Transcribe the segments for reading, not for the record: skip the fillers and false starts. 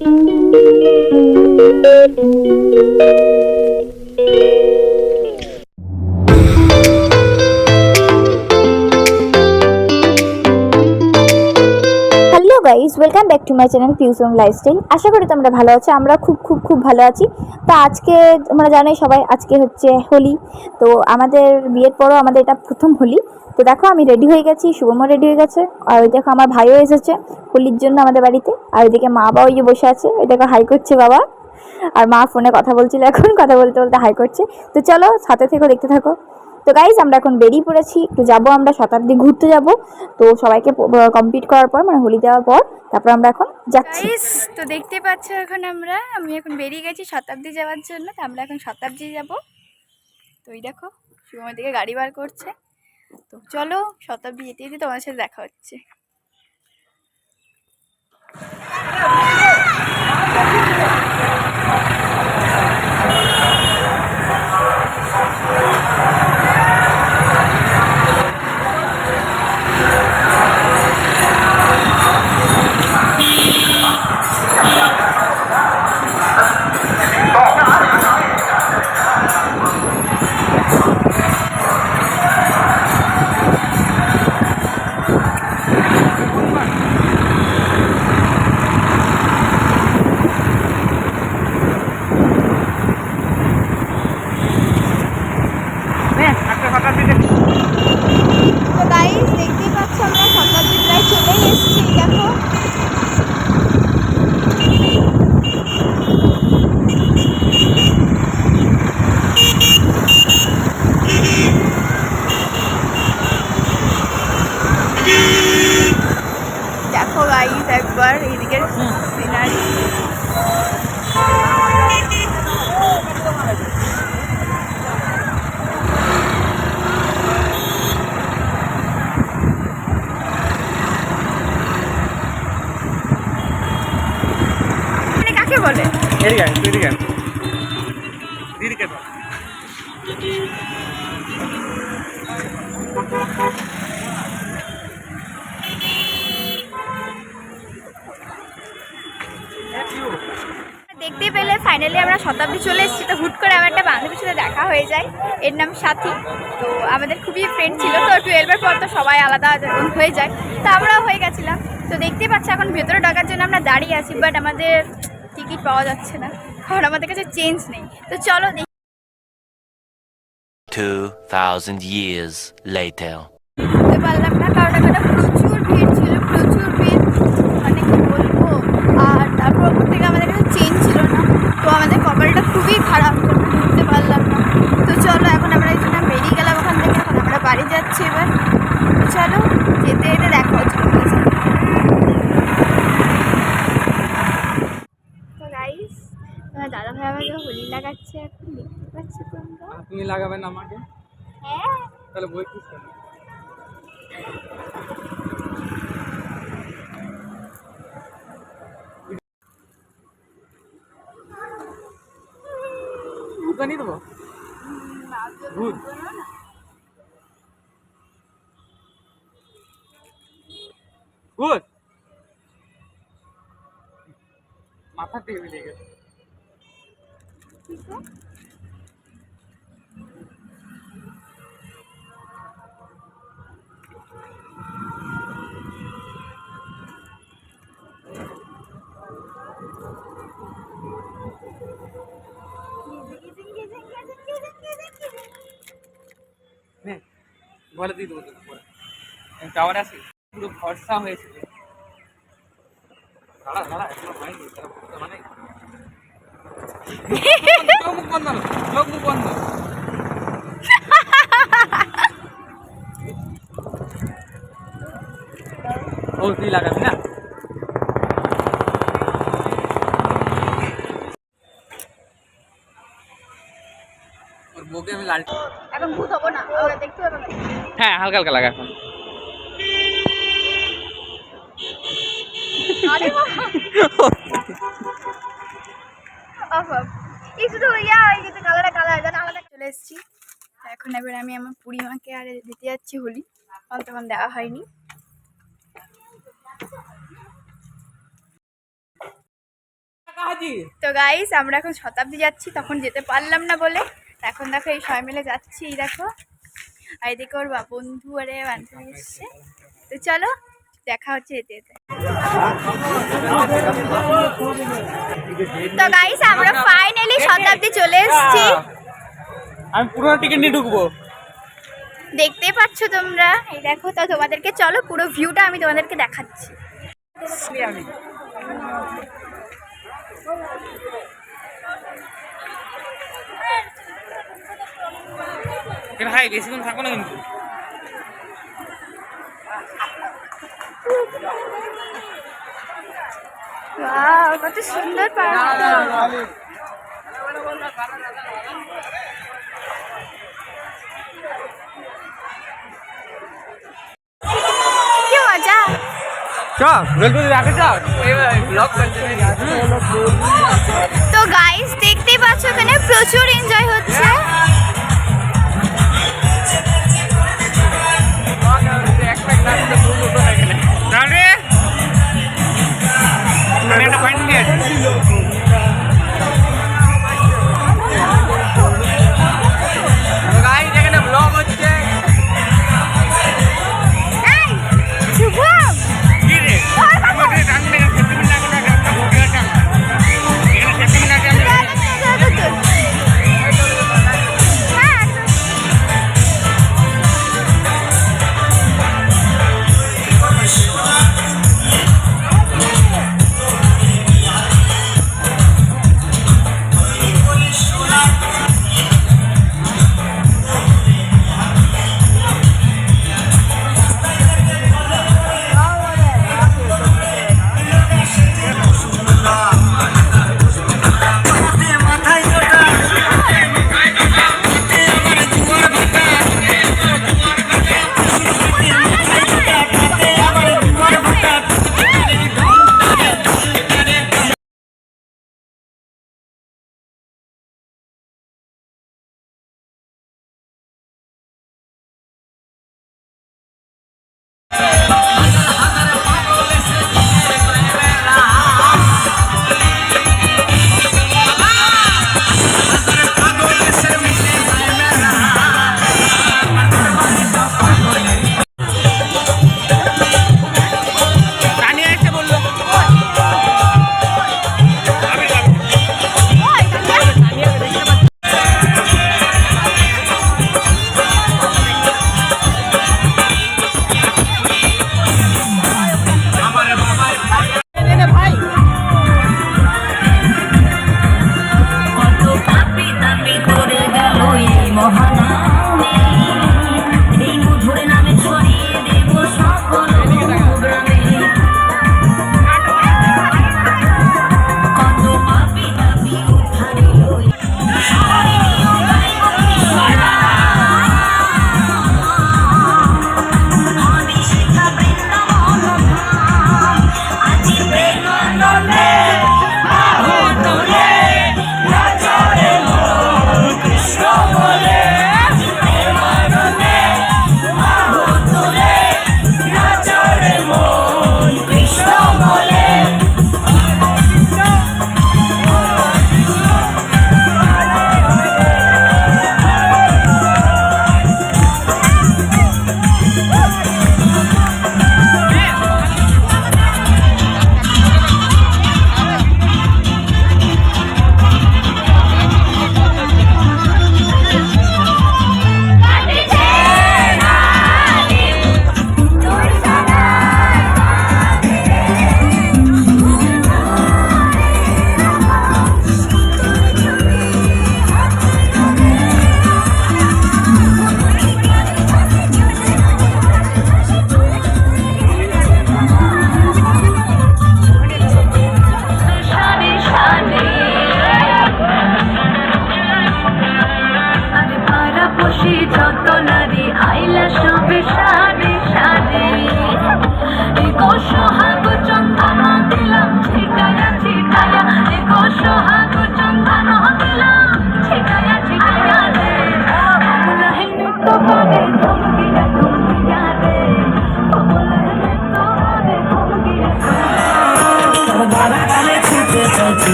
Guys, welcome back to my channel পিউসম lifestyle. আশা করি তোমরা ভালো আছো। আমরা খুব খুব খুব ভালো আছি। তো আজকে তোমরা জানোই সবাই, আজকে হচ্ছে হোলি। তো আমাদের বিয়ের পরও আমাদের এটা প্রথম হোলি। তো দেখো আমি রেডি হয়ে গেছি, শুভমও রেডি হয়ে গেছে, আর ওই দেখো আমার ভাইও এসেছে হোলির জন্য আমাদের বাড়িতে। আর ওইদিকে মা বাবা ওই যে বসে আছে, ওই দেখো হাই করছে বাবা, আর মা ফোনে কথা বলছিল, এখন কথা বলতে বলতে হাই করছে। তো চলো সাথে থেকো, দেখতে থাকো। তো গাইজ আমরা এখন বেরিয়ে পড়েছি, একটু যাবো, আমরা শতাব্দী ঘুরতে যাব। তো সবাইকে কমপ্লিট করার পর, মানে হোলি দেওয়ার পর, তারপর আমরা এখন যাচ্ছি। তো দেখতে পাচ্ছ এখন আমি এখন বেরিয়ে গেছি শতাব্দী যাওয়ার জন্য। তো আমরা এখন শতাব্দী যাব। তো এই দেখো শুভমের দিকে গাড়ি বার করছে। তো চলো শতাব্দী যেতে যেতে তোমার সাথে দেখা হচ্ছে। তো গাইস দেখতেই পাচ্ছ আমরা শতাব্দী প্রায় চলেই এসেছি। দেখো দেখো গাইস একবার এইদিকের সিনারি। কাকে বলে? দেখতে পেলে ফাইনালি আমরা শতাব্দী চলে এসেছি। তো হুট করে আমার একটা বান্ধবীর সাথে দেখা হয়ে যায়, এর নাম সাথী। তো আমাদের খুবই ফ্রেন্ড ছিল। তো 12-এর পর তো সবাই আলাদা হয়ে যায়, তো আমরাও হয়ে গেছিলাম। তো দেখতে পাচ্ছি এখন ভেতরে ঢোকার জন্য আমরা দাঁড়িয়ে আছি, বাট আমাদের টিকিট পাওয়া যাচ্ছে না, কারণ আমাদের কাছে চেঞ্জ নেই। তো চলো 2000 years later. বুঝতে পারলাম না, কারণ এখানে প্রচুর ভিড় ছিল, প্রচুর ভিড়, মানে কি বলবো। আর তারপর ওপর থেকে আমাদের কাছে চেঞ্জ ছিল না। তো আমাদের কপালটা খুবই খারাপ, বুঝতে পারলাম না। তো চলো এখন আমরা এই জন্য বেরিয়ে গেলাম ওখান থেকে। এখন আমরা বাড়ি যাচ্ছি এবার। তো চলো যেতে যেতে দেখা হচ্ছে। তো গাইস দাদা ভাই আমাকে হোলি লাগাচ্ছে, এখন দেখতে পাচ্ছি তোমরা। তুমি লাগাবে না আমাকে? হ্যাঁ তাহলে বই কি ভূত আনিয়ে দেবো? ভূত ভূত মাথা দিয়ে মিলিয়ে গেছে। বলে দিয়ে দেবো তোকে পরে। টাওয়ার আছে পুরো ফর্সা হয়েছে। দাঁড়া দাঁড়া, এখনো হয়নি, মানে চোখ মুখ বন্ধ, চোখ মুখ বন্ধ। ও তুই লাগাবি না? ওর বউকে আমি লাল। এখন ভূত হবো না, ওরা দেখতে পাবে না। হ্যাঁ হালকা হালকা লাগা এখন। আরে বাবা এই শুধু এই যে কালার জানা আলাদা চলে এসেছি। এখন এবার আমি আমার বুড়িমাকে আর দিতে যাচ্ছি হোলি, তখন দেওয়া হয়নি। তো গাইস আমরা এখন শতাব্দী যাচ্ছি, তখন যেতে পারলাম না বলে এখন দেখো এই সবাই মিলে যাচ্ছি। এই দেখো, আর এদিকে ওর বন্ধু আরে বান্ধবী এসছে। তো চলো দেখা হচ্ছে যেতে যেতে। তো গাইস আমরা ফাইনালি শতাব্দী চলে এসেছি। আমি পুরো টিকিট নিয়ে ঢুকবো। দেখতেই পাচ্ছ তোমরা, এই দেখো। তো তোমাদেরকে চলো পুরো ভিউটা আমি তোমাদেরকে দেখাচ্ছি। আমি ভাই বেশিক্ষণ থাকবো না কিন্তু। ওয়াও, কত সুন্দর পার্কটা। কি মজা। তো গাইস দেখতেই পাচ্ছ এখানে প্রচুর এনজয় হচ্ছে। এই, শুভম,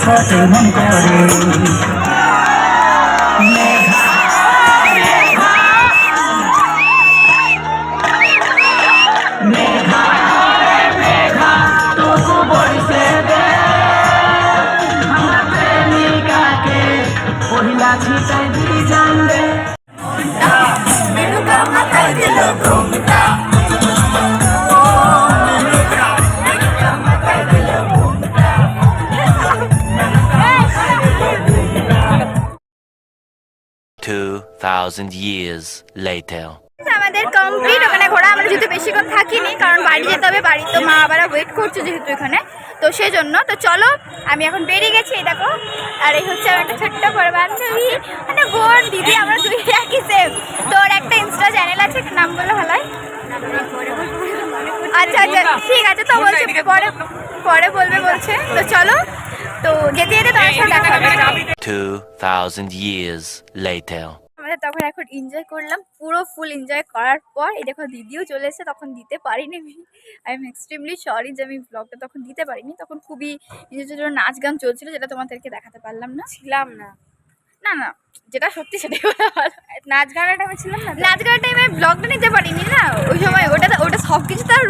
ছটে মন করে পহিলা ছিটাই দি জানলে $2,000 years later. আমাদের কমপ্লিট ওখানে ঘোরা। আমরা যেহেতু বেশিক্ষণ থাকিনি, কারণ বাড়ি যেতে হবে, বাড়ি তো মা বাবারা ওয়েট করছে যেহেতু এখানে, তো সেই জন্য। তো চলো আমি এখন বেরিয়ে গেছি, এই দেখো। আর এই হচ্ছে আমার একটা ছোট্ট বড় বান্ধবী, মানে বোন দিদি, আমরা দুই একই সেম। তোর একটা ইনস্টা চ্যানেল আছে, নাম বলে ভালো হয়? আচ্ছা আচ্ছা ঠিক আছে, তো বলছে পরে পরে বলবে বলছে। তো চলো, তো যেতে যেতে তোমার সাথে দেখা হবে। 2,000 years later. আমরা তখন এখন এনজয় করলাম, পুরো ফুল এনজয় করার পর এই দেখো দিদিও চলে এসেছে। তখন দিতে পারিনি, আই এম এক্সট্রিমলি সরি যে আমি ব্লগটা তখন দিতে পারিনি। তখন খুবই নিজের জন্য নাচ গান চলছিল, যেটা তোমাদেরকে দেখাতে পারলাম না। ছিলাম না, না না, যেটা সত্যি সেটাই বলা ভালো। নাচ গানের টাইমে ছিলাম না, নাচ গানের টাইমে ব্লগটা নিতে পারিনি না ওই সময়। ওটা সব কিছু তো আর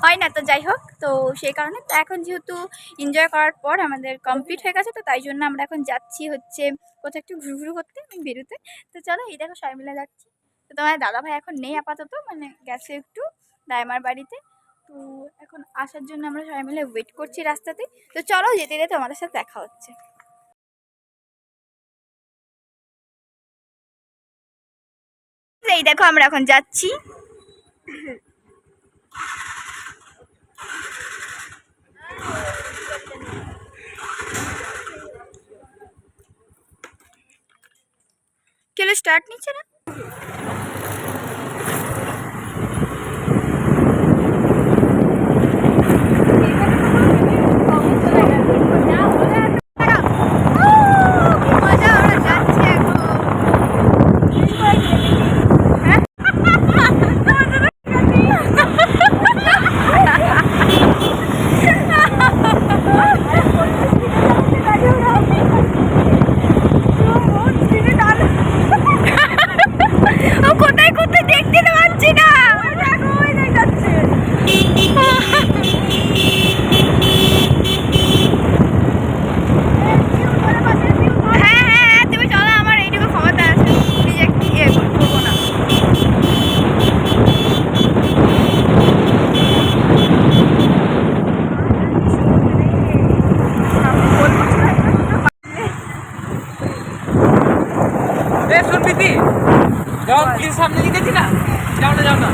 হয় না। তো যাই হোক, তো সেই কারণে তো এখন যেহেতু এনজয় করার পর আমাদের কমপ্লিট হয়ে গেছে, তো তাই জন্য আমরা এখন যাচ্ছি হচ্ছে কোথাও একটু ঘুরঘুরু করতে, বেরোতে। তো চলো, এই দেখো সবাই মিলে যাচ্ছি। তো তোমার দাদাভাই এখন নেই আপাতত, মানে গেছে একটু দাইমার বাড়িতে। তো এখন আসার জন্য আমরা সবাই মিলে ওয়েট করছি রাস্তাতে। তো চলো, যেতে যেতে আমাদের সাথে দেখা হচ্ছে। এই দেখো আমরা এখন যাচ্ছি। কেলো স্টার্ট নিচ্ছে না। যাও প্লিজ, সামনে দিকেছি না, যাও না যাও না।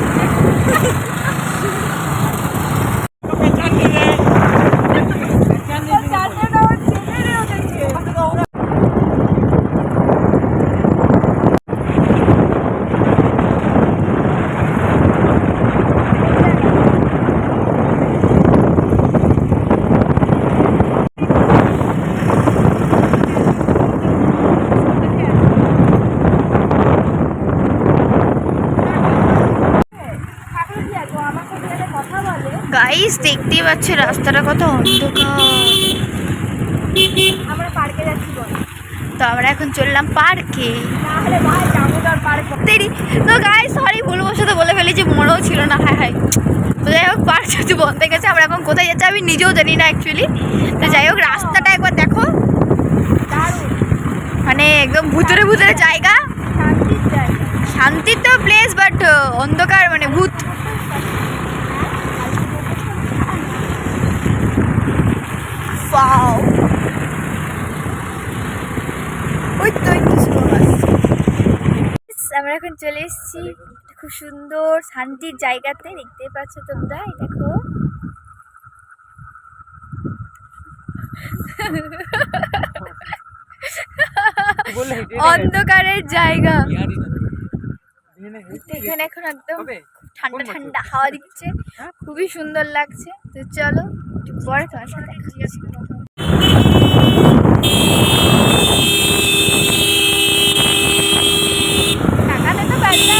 গাইস দেখতেই পাচ্ছ রাস্তাটা কত অন্ধকার। আমরা পার্কে যাচ্ছি, তো আমরা এখন চললাম পার্কে। তো গাইস সরি, ভুলবশত বলে ফেলি যে মনেও ছিল না। হ্যাঁ হ্যাঁ, তো যাই হোক, পার্ক যেহেতু বন্ধ হয়ে গেছে, আমরা এখন কোথায় যাচ্ছি আমি নিজেও জানি না অ্যাকচুয়ালি। তো যাই হোক, রাস্তাটা একবার দেখো, মানে একদম ভুতুরে ভুতুরে জায়গা, শান্তির তো প্লেস, বাট অন্ধকার, মানে ভূত। আমরা এখন চলে এসেছি খুব সুন্দর শান্তির জায়গাতে, দেখতে পাচ্ছ তোমরা, এই দেখো। অন্ধকারের জায়গা, এখানে এখন একদম ঠান্ডা ঠান্ডা হাওয়া দিচ্ছে, খুবই সুন্দর লাগছে। তো চলো পরে তোমার সাথে টাকাতে তো পারি না।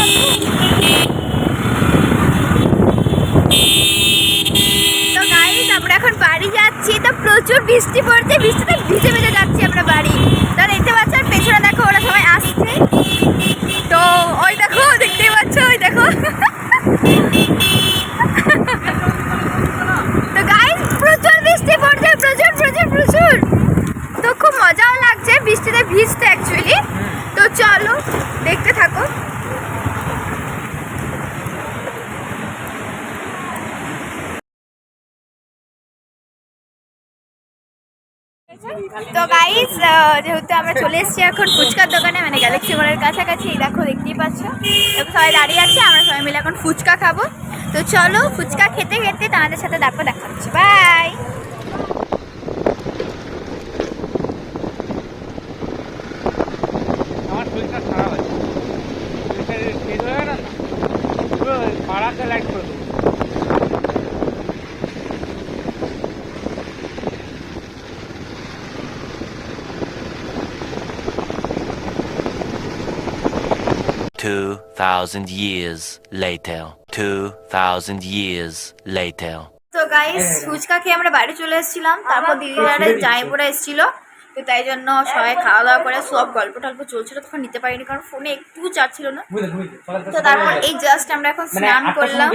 তো গাইস আমরা এখন বাড়ি যাচ্ছি, তো প্রচুর বৃষ্টি পড়ছে। যে বৃষ্টিতে ভিজে ভিজে যাচ্ছি আমরা বাড়ি। তা দেখতে পাচ্ছ আর পেছনে দেখো ওরা সবাই আসছে। তো ওই দেখো দেখতেই পাচ্ছ ওই দেখো। তো গাইস প্রচুর বৃষ্টি পড়ছে, প্রচুর প্রচুর প্রচুর। তো খুব মজাও লাগছে বৃষ্টিতে ভিজতে অ্যাকচুয়ালি। তো চলো দেখতে থাকো। তো গাইস যেহেতু আমরা চলে এসেছি এখন ফুচকার দোকানে, মানে গ্যালাক্সি মলের কাছাকাছি। এই দেখো দেখতেই পাচ্ছ সবাই দাঁড়িয়ে আছে, আমরা সবাই মিলে এখন ফুচকা খাবো। তো চলো ফুচকা খেতে খেতে তোমাদের সাথে তারপর দেখা হচ্ছে। বাই। আমার শরীরটা খারাপ আছে, শরীরটা শেষ হয়ে গেল না, পুরো পাড়াতে লাইট করে দেবো। Two thousand years later. 2,000 years later. তো গাইস ফুচকা খেয়ে আমরা বাড়ি চলে এসেছিলাম। তারপর দিদিরা জামাইপুরা এসেছিল, তো তাই জন্য সবাই খাওয়া দাওয়া করে সব গল্প টল্প চলছিল। তখন নিতে পারিনি কারণ ফোনে একটু চার্জ ছিল না। তো তারপর এই জাস্ট আমরা এখন স্নান করলাম,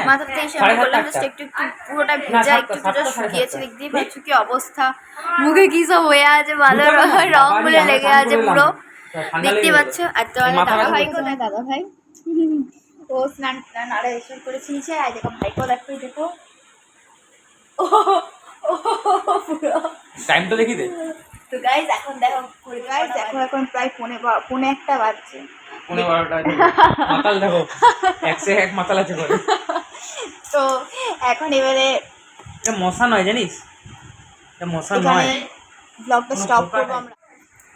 মাথাতে স্নান করলাম, জাস্ট একটু একটু পুরোটা ভেজা, একটু একটু শুকিয়েছে। দেখতেই পাচ্ছ কি অবস্থা, মুখে কি সব হয়ে আছে, ভালো রং গুলো লেগে আছে পুরো, দেখতে পাচ্ছ। আর তো দাদা ভাই কোথায়? দাদা ভাই ও স্নান টান আরে এসব করে ছিঁচে। আর দেখো ভাইকেও দেখো, দেখো টাইমটা দেখি দে। তো গাইস এখন দেখো গাইস এখন প্রায় পৌনে একটা বাজছে। 12:15 মাতাল দেখো, 101 মাতাল আছে করে। তো এখন এবারে এটা মশা নয় জানিস, এটা মশা নয়। ব্লগটা স্টপ করবো আমরা।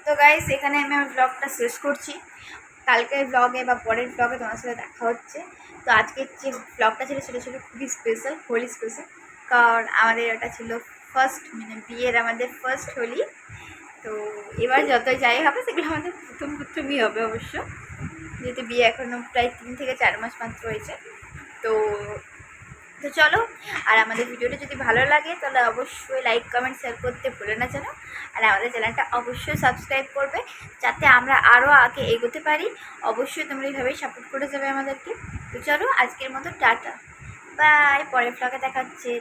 তো গাইস এখানে আমি আমার ব্লগটা শেষ করছি। কালকের ব্লগে বা পরের ব্লগে তোমার সাথে দেখা হচ্ছে। তো আজকের যে ব্লগটা ছিল সেটা ছিল খুবই স্পেশাল, হোলি স্পেশাল। কারণ আমাদের ওটা ছিল ফার্স্ট, মানে বিয়ের আমাদের ফার্স্ট হোলি। তো এবার যতই যাই হবে সেগুলো আমাদের প্রথমই হবে অবশ্য, যেহেতু বিয়ে এখনও প্রায় 3 থেকে 4 মাস মাত্র হয়েছে। তো তো চলো, আর আমাদের ভিডিওটা যদি ভালো লাগে তাহলে অবশ্যই লাইক কমেন্ট শেয়ার করতে ভুলে না যেন। আর আমাদের চ্যানেলটা অবশ্যই সাবস্ক্রাইব করবে যাতে আমরা আরও আগে এগোতে পারি। অবশ্যই তোমরা এইভাবেই সাপোর্ট করে যাবে আমাদেরকে। তো চলো আজকের মতো টাটা, বাই, পরের ব্লগে দেখা হচ্ছে।